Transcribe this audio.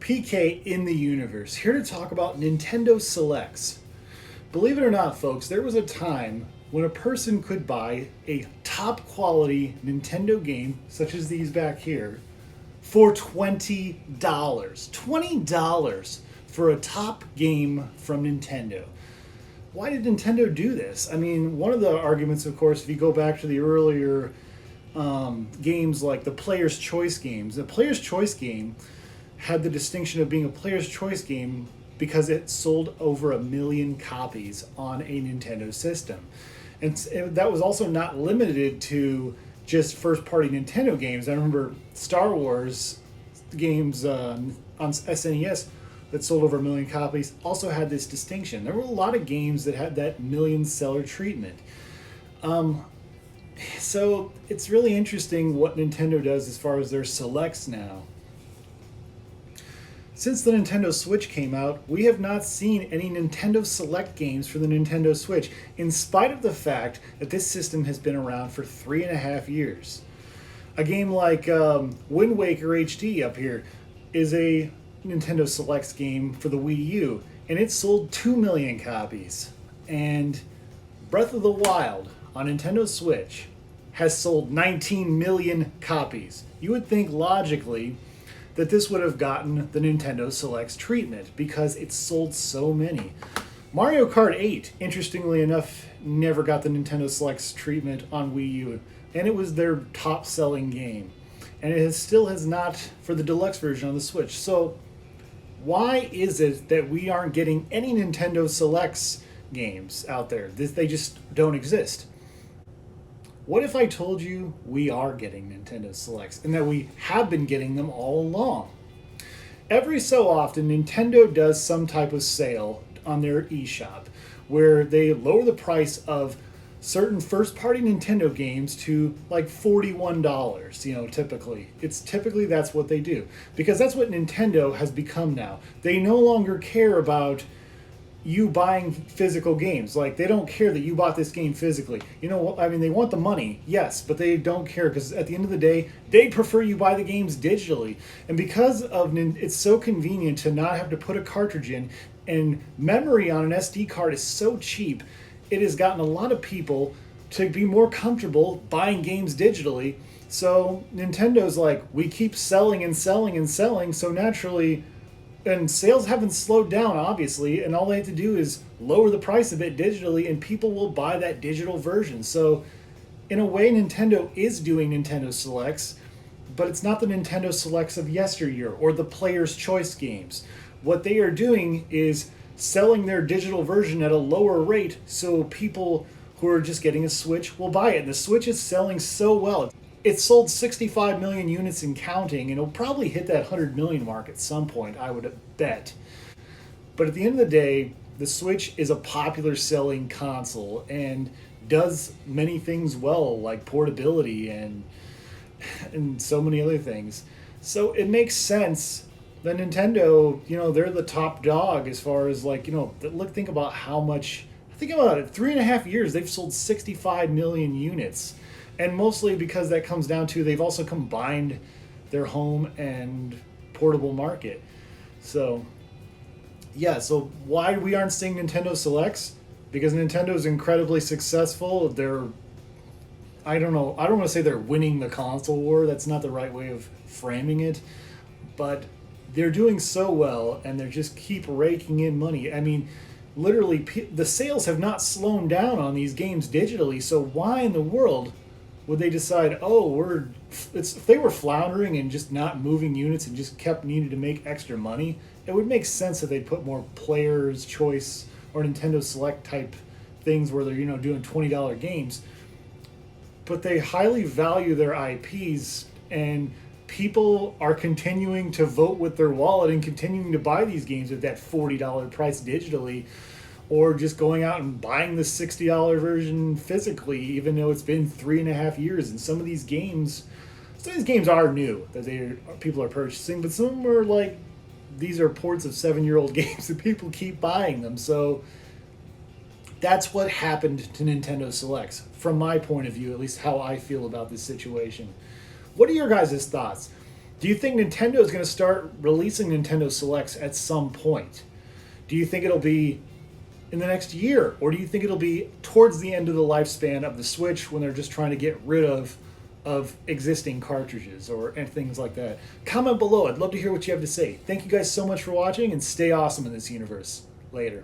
PK in the universe, here to talk about Nintendo Selects. Believe it or not, folks, there was a time when a person could buy a top quality Nintendo game, such as these back here, for $20. $20 for a top game from Nintendo. Why did Nintendo do this? I mean, one of the arguments, of course, if you go back to the earlier games like the Player's Choice games, the Player's Choice game had the distinction of being a Player's Choice game because it sold over 1 million copies on a Nintendo system. And that was also not limited to just first-party Nintendo games. I remember Star Wars games on SNES that sold over 1 million copies also had this distinction. There were a lot of games that had that million-seller treatment. So it's really interesting what Nintendo does as far as their selects now. Since the Nintendo Switch came out, we have not seen any Nintendo Select games for the Nintendo Switch, in spite of the fact that this system has been around for 3.5 years. A game like Wind Waker HD up here is a Nintendo Selects game for the Wii U, and it sold 2 million copies. And Breath of the Wild on Nintendo Switch has sold 19 million copies. You would think logically that this would have gotten the Nintendo Selects treatment because it sold so many. Mario Kart 8, interestingly enough, never got the Nintendo Selects treatment on Wii U, and it was their top-selling game. And it still has not for the deluxe version on the Switch. So why is it that we aren't getting any Nintendo Selects games out there? They just don't exist. What if I told you we are getting Nintendo Selects and that we have been getting them all along? Every so often, Nintendo does some type of sale on their eShop where they lower the price of certain first-party Nintendo games to like $41, typically. Typically that's what they do. Because that's what Nintendo has become now. They no longer care about you buying physical games. Like, they don't care that you bought this game physically. They want the money, yes, but they don't care because at the end of the day, they prefer you buy the games digitally. And because of it's so convenient to not have to put a cartridge in, and memory on an SD card is so cheap, it has gotten a lot of people to be more comfortable buying games digitally. So Nintendo's like, we keep selling and selling and selling, so naturally, and sales haven't slowed down, obviously, and all they have to do is lower the price of it digitally, and people will buy that digital version. So, in a way, Nintendo is doing Nintendo Selects, but it's not the Nintendo Selects of yesteryear or the Player's Choice games. What they are doing is selling their digital version at a lower rate, so people who are just getting a Switch will buy it. And the Switch is selling so well. It sold 65 million units and counting, and it'll probably hit that 100 million mark at some point, I would bet. But at the end of the day, the Switch is a popular selling console and does many things well, like portability and so many other things. So it makes sense that Nintendo, they're the top dog as far as think about how much, think about it, 3.5 years, they've sold 65 million units. And mostly because that comes down to they've also combined their home and portable market. So, so why we aren't seeing Nintendo Selects? Because Nintendo is incredibly successful. I don't want to say they're winning the console war. That's not the right way of framing it. But they're doing so well, and they just keep raking in money. I mean, literally, the sales have not slowed down on these games digitally. So why in the world would they decide, if they were floundering and just not moving units and just kept needing to make extra money, it would make sense that they'd put more Player's Choice or Nintendo Select type things where they're, doing $20 games. But they highly value their IPs, and people are continuing to vote with their wallet and continuing to buy these games at that $40 price digitally, or just going out and buying the $60 version physically, even though it's been 3.5 years. And some of these games are new that people are purchasing, but some of them are these are ports of 7-year-old games that people keep buying them. So that's what happened to Nintendo Selects, from my point of view, at least how I feel about this situation. What are your guys' thoughts? Do you think Nintendo is going to start releasing Nintendo Selects at some point? Do you think it'll be in the next year, or do you think it'll be towards the end of the lifespan of the Switch when they're just trying to get rid of existing cartridges and things like that? Comment below. I'd love to hear what you have to say. Thank you guys so much for watching, and stay awesome in this universe. Later.